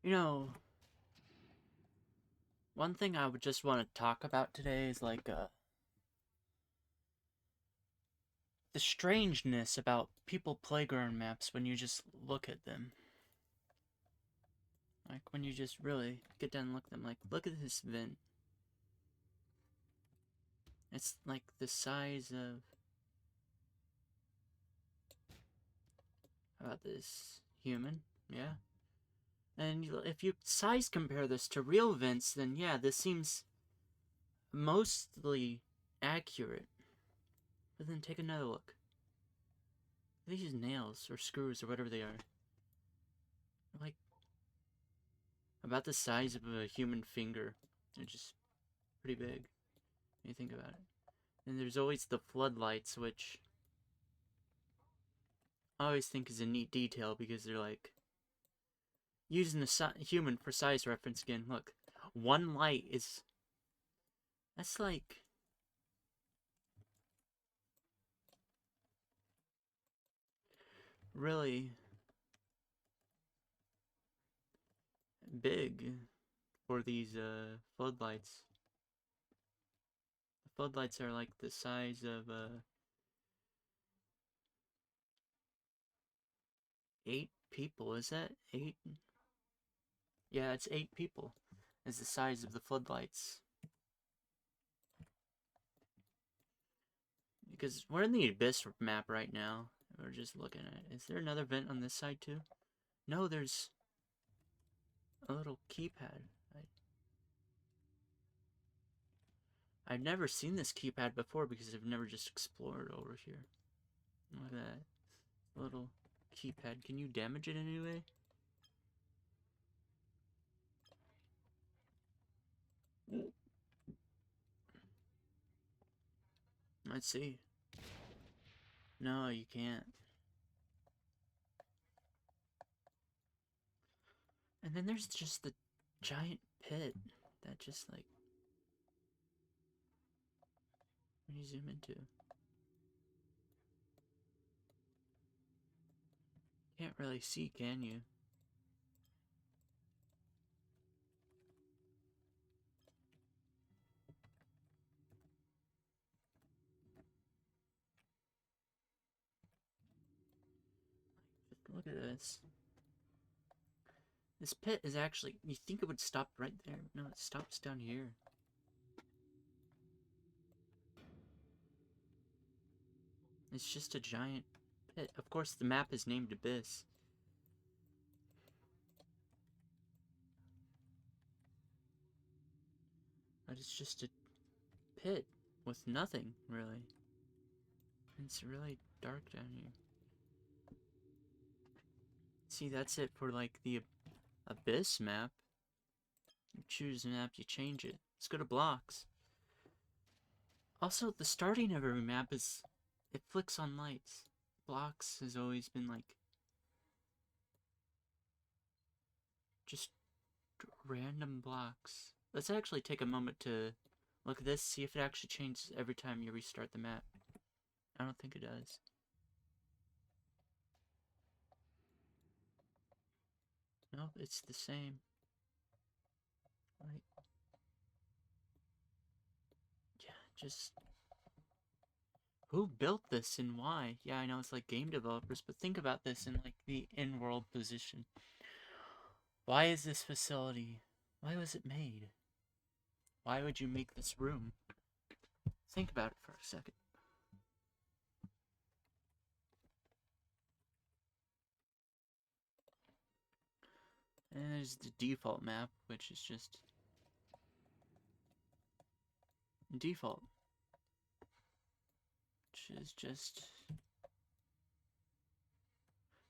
You know, one thing I would just want to talk about today is the strangeness about people playground maps when you just look at them. Like when you just really get down and look at them. Like, look at this vent. It's like the size of. How about this? Human? Yeah. And if you size compare this to real vents, then yeah, this seems mostly accurate. But then take another look. These nails or screws or whatever they are. Like about the size of a human finger. They're just pretty big when you think about it. And there's always the floodlights, which I always think is a neat detail because they're like using the human for size reference again. Look, one light is that's like really big for these floodlights. The floodlights are like the size of 8 people. Is that 8? Yeah, it's 8 people. Is the size of the floodlights. Because we're in the Abyss map right now. We're just looking at it. Is there another vent on this side too? No, there's a little keypad. I've never seen this keypad before because I've never just explored over here. Look at that little keypad. Can you damage it in any way? Let's see. No, you can't. And then there's just the giant pit that just like when you zoom into. Can't really see, can you? Just look at this. This pit is actually, you think it would stop right there. No, it stops down here. It's just a giant pit. Of course, the map is named Abyss. But it's just a pit with nothing, really. It's really dark down here. See, that's it for like the Abyss map. You choose a map, you change it. Let's go to blocks. Also, the starting of every map is it flicks on lights. Blocks has always been like just random blocks. Let's actually take a moment to look at this, see if it actually changes every time you restart the map. I don't think it does. Nope, it's the same. Like, yeah, just who built this and why? Yeah, I know it's like game developers, but think about this in like the in-world position. Why is this facility? Why was it made? Why would you make this room? Think about it for a second. And there's the default map, which is just default, which is just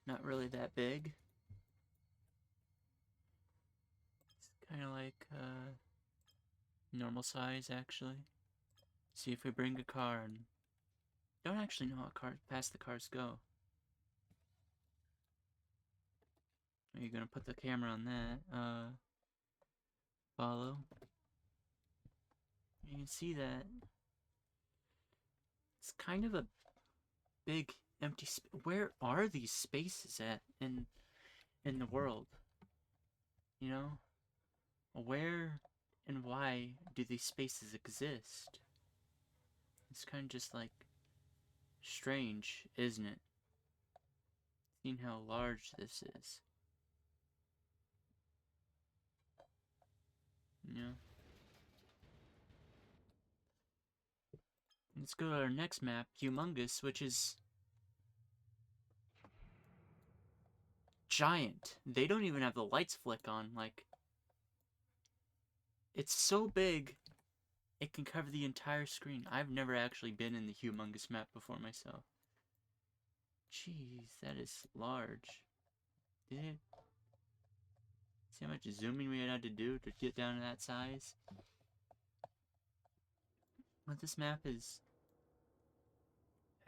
not really that big. It's kind of like normal size, actually. See if we bring a car and don't actually know how fast the cars go. Are you gonna put the camera on that? Follow. You can see that it's kind of a big empty space. Where are these spaces at in the world? You know? Where and why do these spaces exist? It's kind of just like strange, isn't it? Seeing how large this is. You know? Let's go to our next map, Humongous, which is giant. They don't even have the lights flick on. Like, it's so big, it can cover the entire screen. I've never actually been in the Humongous map before myself. Jeez, that is large. Did it? See how much zooming we had to do to get down to that size? But this map is,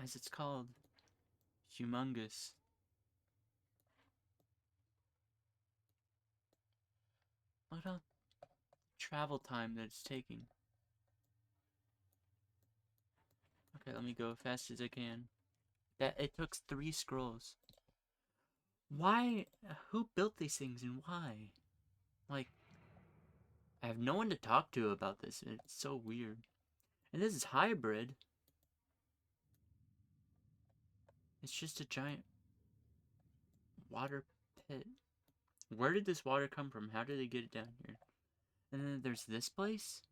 as it's called, Humongous. Look at how travel time that it's taking. Okay, let me go as fast as I can. That it took 3 scrolls. Why? Who built these things and why? Like, I have no one to talk to about this. It's so weird. And this is hybrid. It's just a giant water pit. Where did this water come from? How did they get it down here? And then there's this place?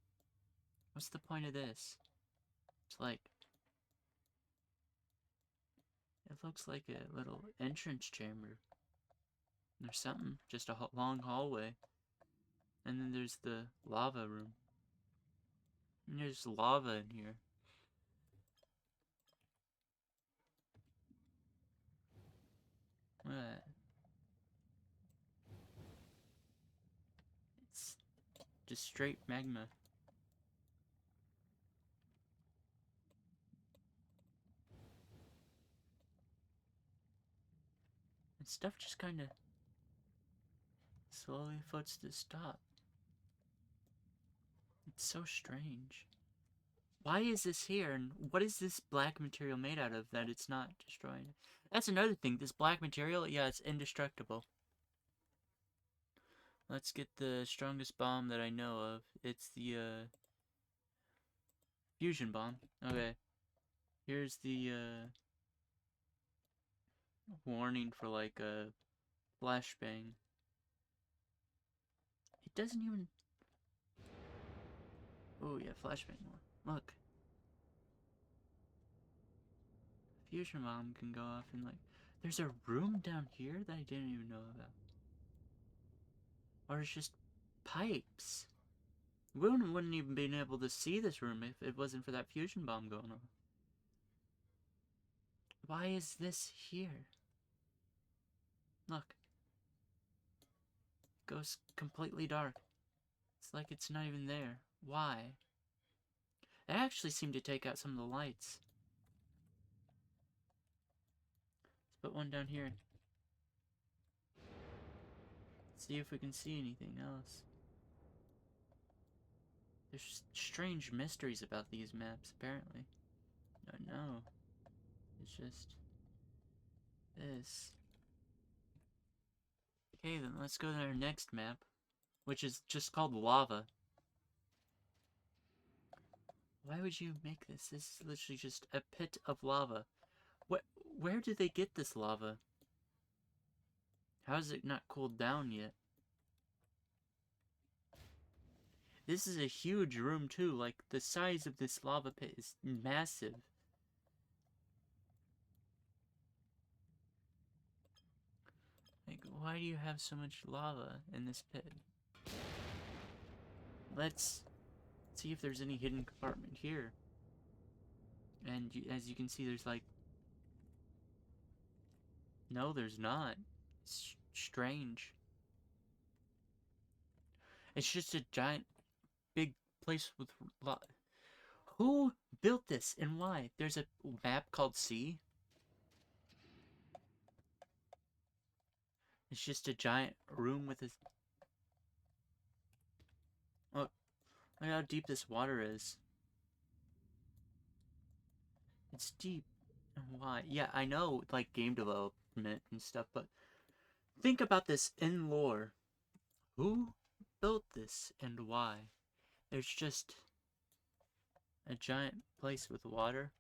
What's the point of this? It's like, it looks like a little entrance chamber. There's something, just a long hallway. And then there's the lava room. And there's lava in here. What? It's just straight magma. And stuff just kind of slowly floats to stop. It's so strange. Why is this here, and what is this black material made out of that it's not destroying? That's another thing. This black material, yeah, it's indestructible. Let's get the strongest bomb that I know of. It's the, fusion bomb. Okay. Here's the, warning for, like, a flashbang. It doesn't even... Oh, yeah, flashbang one. Look. Fusion bomb can go off and, like... There's a room down here that I didn't even know about. Or it's just pipes. We wouldn't even been able to see this room if it wasn't for that fusion bomb going on. Why is this here? Look. It goes completely dark. It's like it's not even there. Why? It actually seemed to take out some of the lights. Let's put one down here. See if we can see anything else. There's strange mysteries about these maps, apparently. No. It's just... this. Okay, then let's go to our next map, which is just called Lava. Why would you make this? This is literally just a pit of lava. Where did they get this lava? How is it not cooled down yet? This is a huge room too, like the size of this lava pit is massive. Like, why do you have so much lava in this pit? Let's see if there's any hidden compartment here. And as you can see, there's like... No, there's not. It's strange. It's just a giant, big place with Who built this and why? There's a map called C. It's just a giant room with a... Look how deep this water is. It's deep. And why? Yeah, I know, like, game development and stuff, but think about this in lore. Who built this and why? There's just a giant place with water.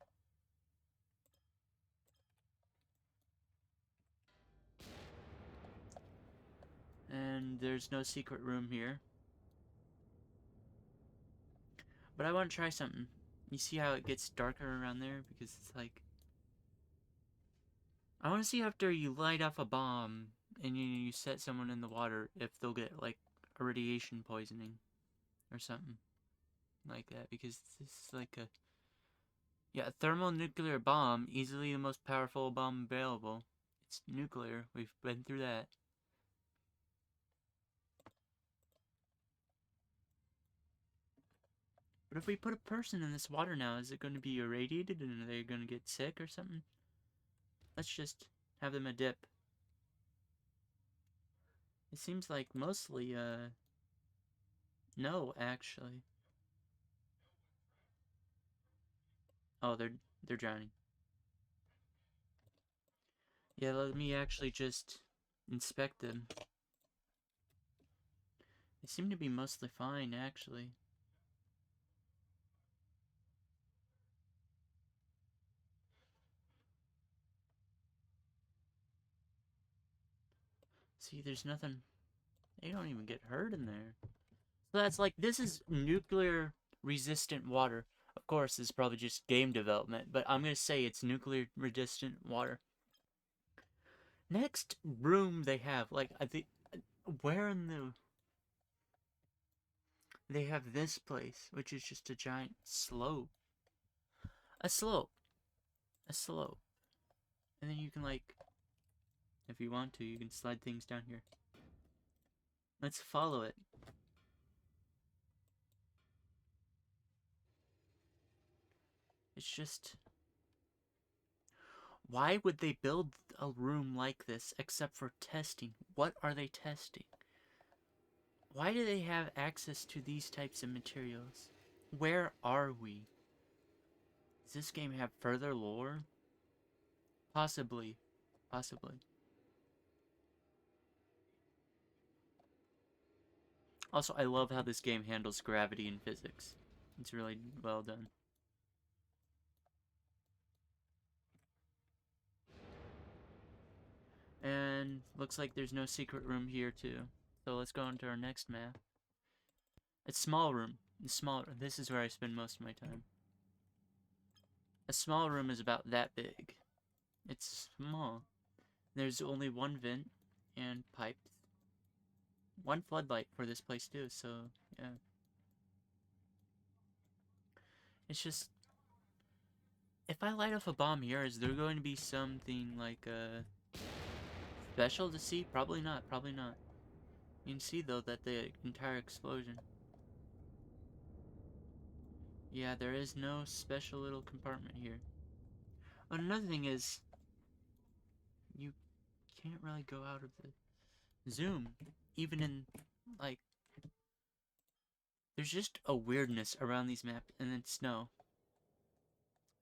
And there's no secret room here. But I want to try something. You see how it gets darker around there? Because it's like... I want to see after you light off a bomb and you set someone in the water if they'll get, like, a radiation poisoning or something like that. Because this is like a... Yeah, a thermonuclear bomb, easily the most powerful bomb available. It's nuclear. We've been through that. But if we put a person in this water now, is it going to be irradiated and are they going to get sick or something? Let's just have them a dip. It seems like mostly, no, actually. Oh, they're drowning. Yeah, let me actually just inspect them. They seem to be mostly fine, actually. See, there's nothing. They don't even get hurt in there. So that's like, this is nuclear resistant water. Of course, this is probably just game development, but I'm going to say it's nuclear resistant water. Next room they have, like, I think, where in the... They have this place, which is just a giant slope. A slope. A slope. And then you can, like, if you want to, you can slide things down here. Let's follow it. It's just... Why would they build a room like this except for testing? What are they testing? Why do they have access to these types of materials? Where are we? Does this game have further lore? Possibly. Possibly. Also, I love how this game handles gravity and physics. It's really well done. And looks like there's no secret room here too. So let's go into our next map. It's small room. It's small. This is where I spend most of my time. A small room is about that big. It's small. There's only one vent and pipes. One floodlight for this place too, so yeah. It's just... If I light off a bomb here, is there going to be something like special to see? Probably not, probably not. You can see though that the entire explosion. Yeah, there is no special little compartment here. But another thing is, you can't really go out of the zoom. Even in, like, there's just a weirdness around these maps, and then snow.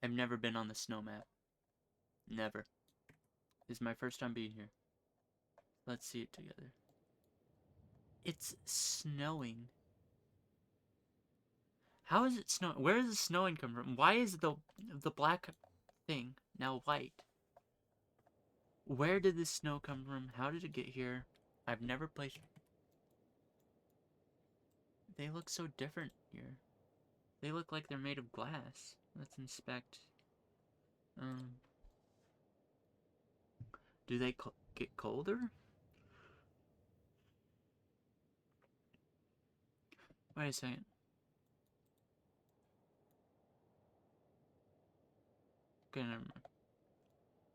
I've never been on the snow map. Never. This is my first time being here. Let's see it together. It's snowing. How is it snowing? Where is the snowing come from? Why is the black thing now white? Where did this snow come from? How did it get here? I've never played. They look so different here. They look like they're made of glass. Let's inspect. Do they get colder? Wait a second. Okay, never mind.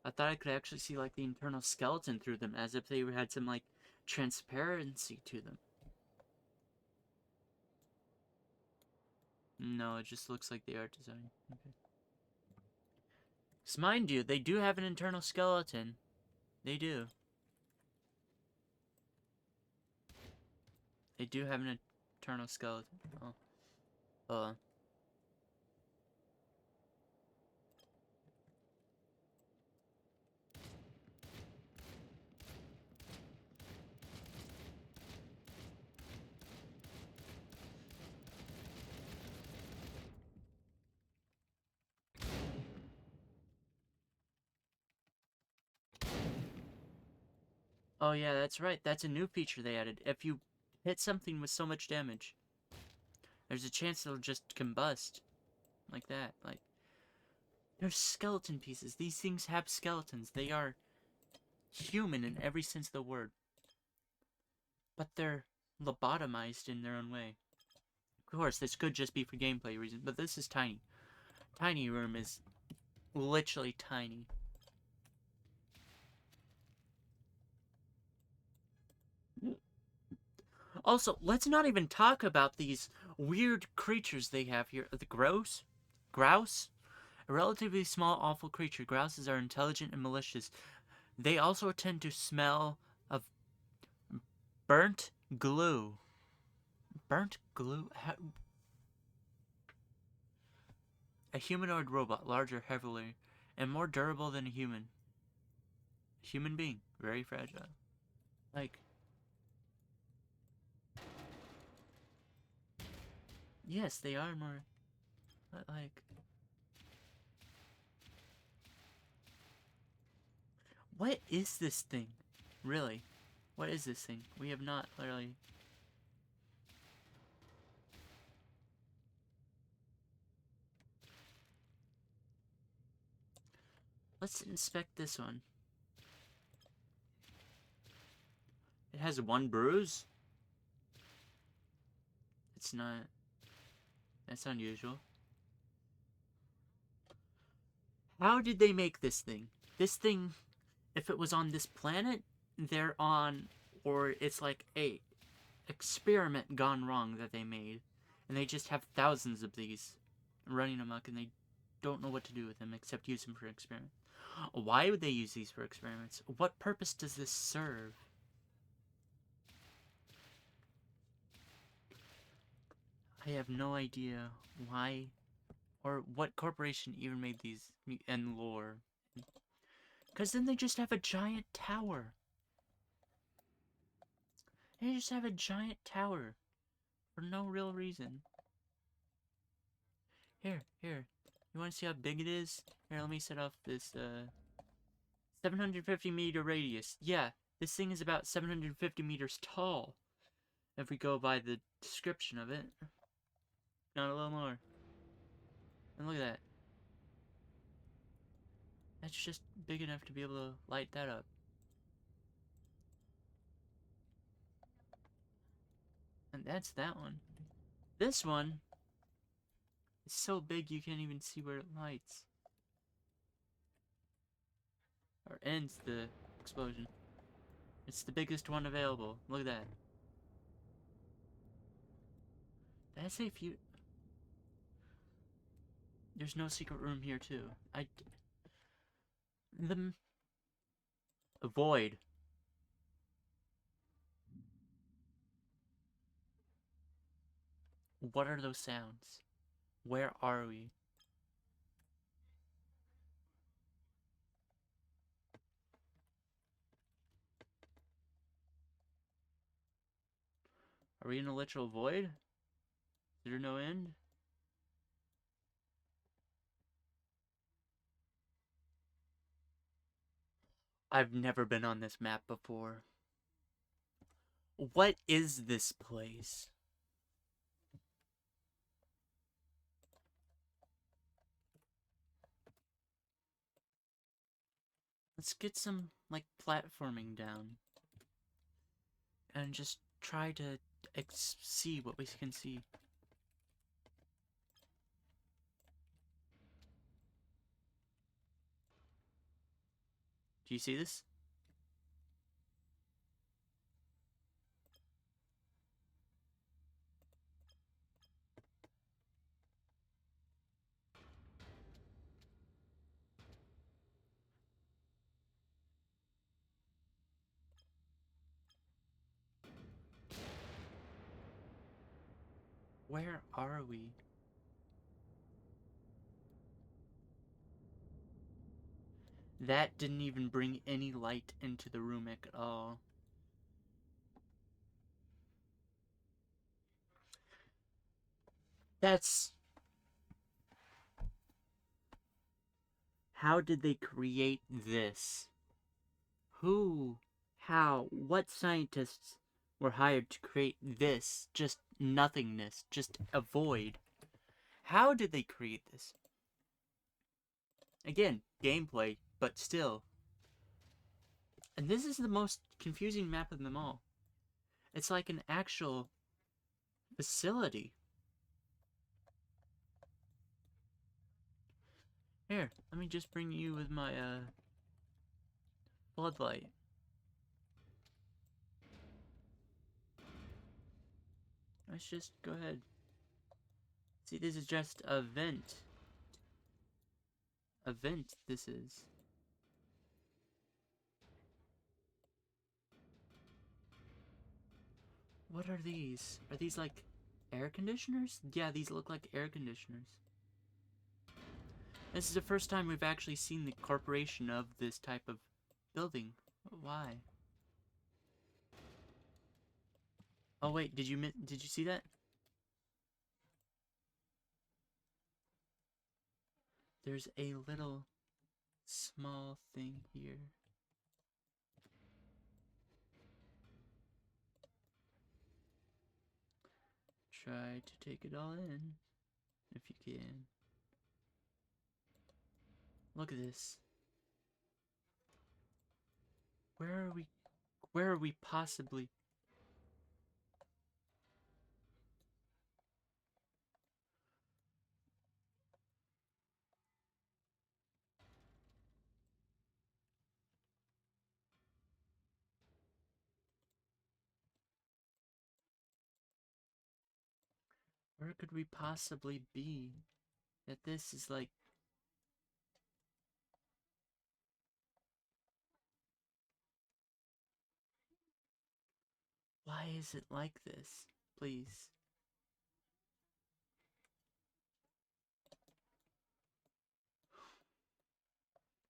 I thought I could actually see, like, the internal skeleton through them, as if they had some, like, transparency to them. No, it just looks like the art design. Okay. So mind you, they do have an internal skeleton. They do. They do have an internal skeleton. Oh. Hold on. Oh yeah, that's right. That's a new feature they added. If you hit something with so much damage, there's a chance it'll just combust. Like that. Like, they're skeleton pieces. These things have skeletons. They are human in every sense of the word. But they're lobotomized in their own way. Of course, this could just be for gameplay reasons, but this is tiny. Tiny room is literally tiny. Also, let's not even talk about these weird creatures they have here. The grouse? Grouse? A relatively small, awful creature. Grouses are intelligent and malicious. They also tend to smell of burnt glue. Burnt glue? A humanoid robot, larger, heavier, and more durable than a human. A human being. Very fragile. Like, yes, they are more... But, like... What is this thing? Really? What is this thing? We have not literally... Let's inspect this one. It has one bruise? It's not... That's unusual. How did they make this thing? This thing, if it was on this planet, they're on... Or it's like a experiment gone wrong that they made. And they just have thousands of these running amok and they don't know what to do with them except use them for experiments. Why would they use these for experiments? What purpose does this serve? I have no idea why or what corporation even made these and lore. Because then they just have a giant tower. They just have a giant tower for no real reason. Here. You want to see how big it is? Here, let me set off this 750 meter radius. Yeah, this thing is about 750 meters tall. If we go by the description of it. Not a little more. And look at that. That's just big enough to be able to light that up. And that's that one. This one is so big you can't even see where it lights. Or ends the explosion. It's the biggest one available. Look at that. That's a few... There's no secret room here too. The void. What are those sounds? Where are we? Are we in a literal void? Is there no end? I've never been on this map before. What is this place? Let's get some, like, platforming down. And just try to see what we can see. Do you see this? Where are we? That didn't even bring any light into the room at all. That's... How did they create this? Who? what scientists were hired to create this, just nothingness, just a void? How did they create this? Again, gameplay, but still. And this is the most confusing map of them all. It's like an actual facility. Here, let me just bring you with my, floodlight. Let's just go ahead. See, this is just a vent. A vent, this is. What are these? Are these like air conditioners? Yeah, these look like air conditioners. This is the first time we've actually seen the corporation of this type of building. Why? Oh wait, did you see that? There's a little small thing here. Try to take it all in, if you can. Look at this. Where are we possibly? Where could we possibly be? That this is like... Why is it like this? Please.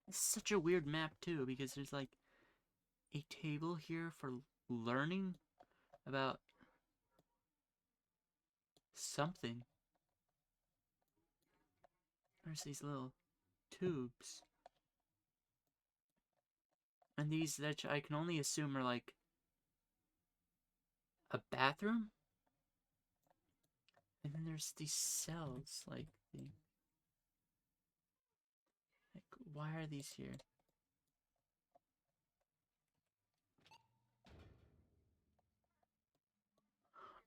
It's such a weird map too, because there's like a table here for learning about something. There's these little tubes. And these that I can only assume are like a bathroom? And then there's these cells, like why are these here?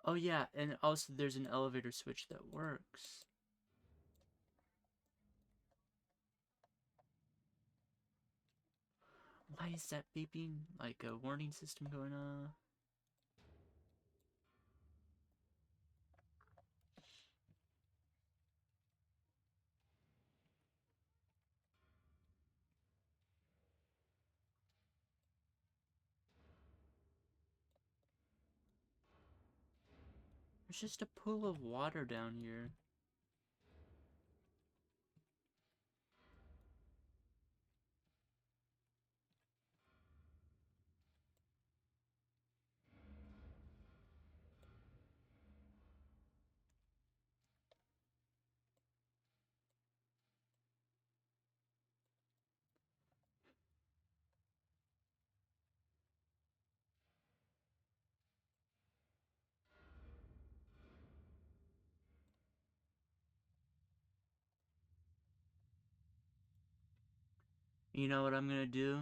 Oh yeah, and also there's an elevator switch that works. Why is that beeping? Like a warning system going on? There's just a pool of water down here. You know what I'm gonna do?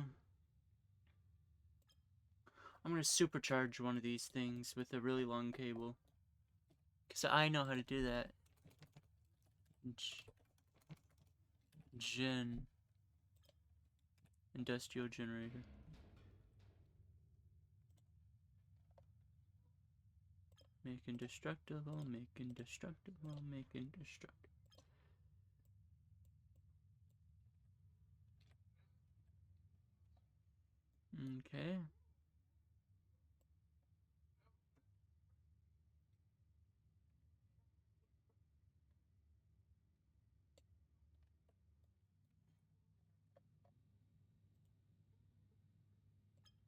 I'm gonna supercharge one of these things with a really long cable. Because I know how to do that. Gen. Industrial generator. Make indestructible, make indestructible, make indestructible. Okay.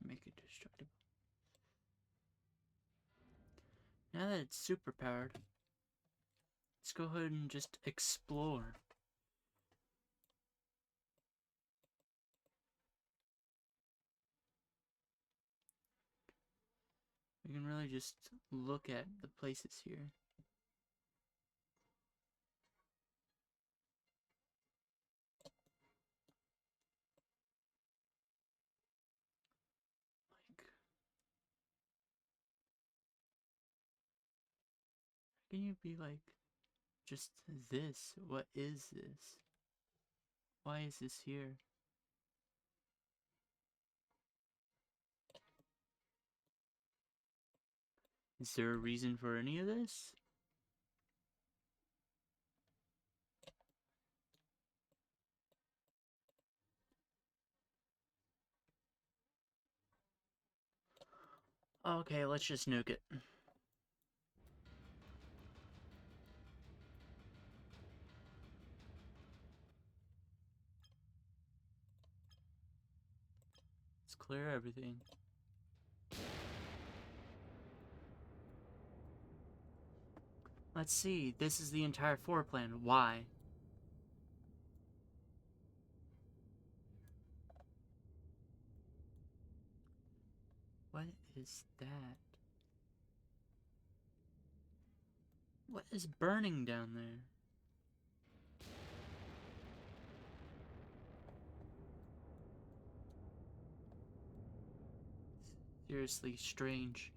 Make it destructible. Now that it's super powered, let's go ahead and just explore. You can really just look at the places here. Like, how can you be like, just this? What is this? Why is this here? Is there a reason for any of this? Okay, let's just nuke it. Let's clear everything. Let's see, this is the entire floor plan. Why? What is that? What is burning down there? Seriously strange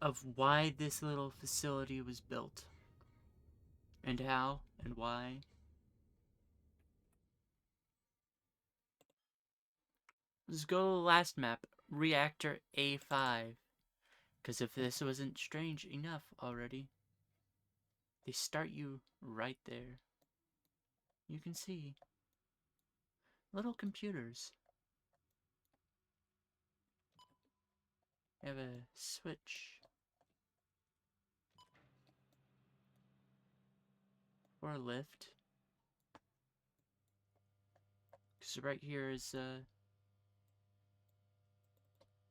of why this little facility was built. And how and why. Let's go to the last map, Reactor A5. Because if this wasn't strange enough already, they start you right there. You can see little computers. They have a switch or a lift. Because right here is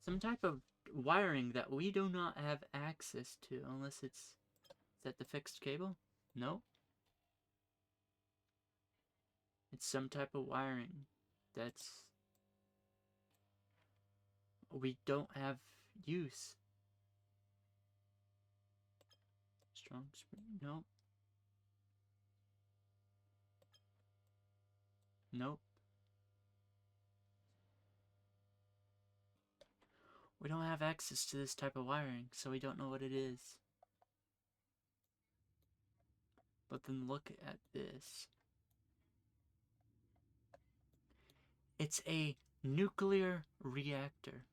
some type of wiring that we do not have access to unless it's... Is that the fixed cable? No. It's some type of wiring that's... we don't have use. Strong spring? Nope. Nope. We don't have access to this type of wiring, so we don't know what it is. But then look at this. It's a nuclear reactor.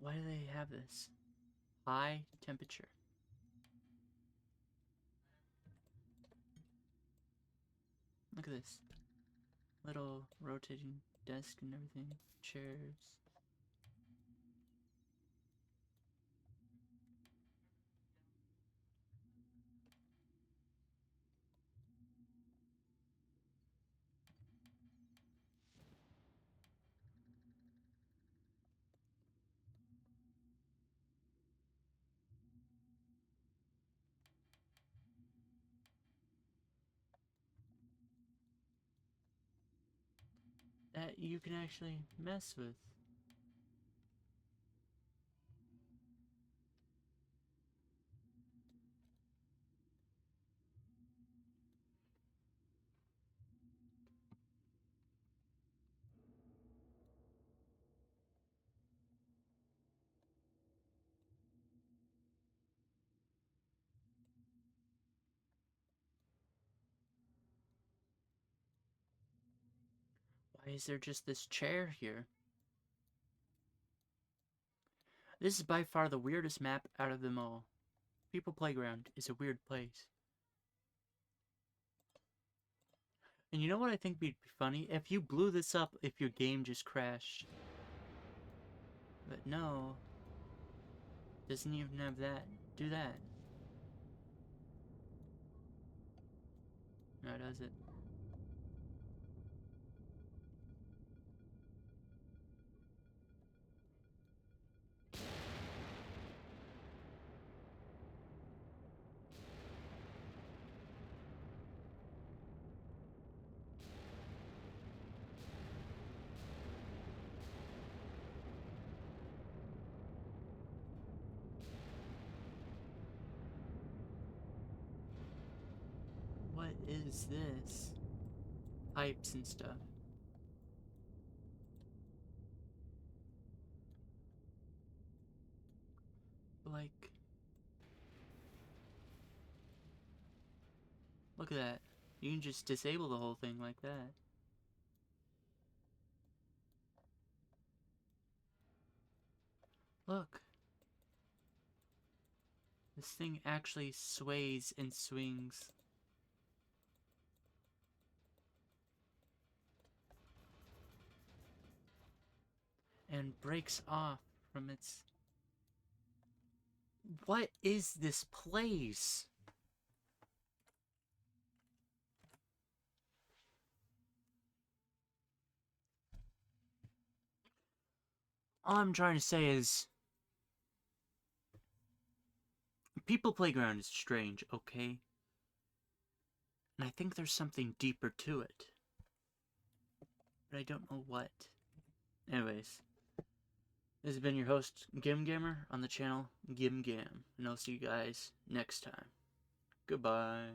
Why do they have this? High temperature. Look at this. Little rotating desk and everything. Chairs. That you can actually mess with. Why is there just this chair here? This is by far the weirdest map out of them all. People Playground is a weird place. And you know what I think would be funny? If you blew this up if your game just crashed. But no. Doesn't even have that. Do that. No, does it? is this? Pipes and stuff. Like, look at that. You can just disable the whole thing like that. Look. This thing actually sways and swings. And breaks off from its... What is this place? All I'm trying to say is... People Playground is strange, okay? And I think there's something deeper to it. But I don't know what. Anyways. This has been your host, Gim Gamer, on the channel Gim Gam. And I'll see you guys next time. Goodbye.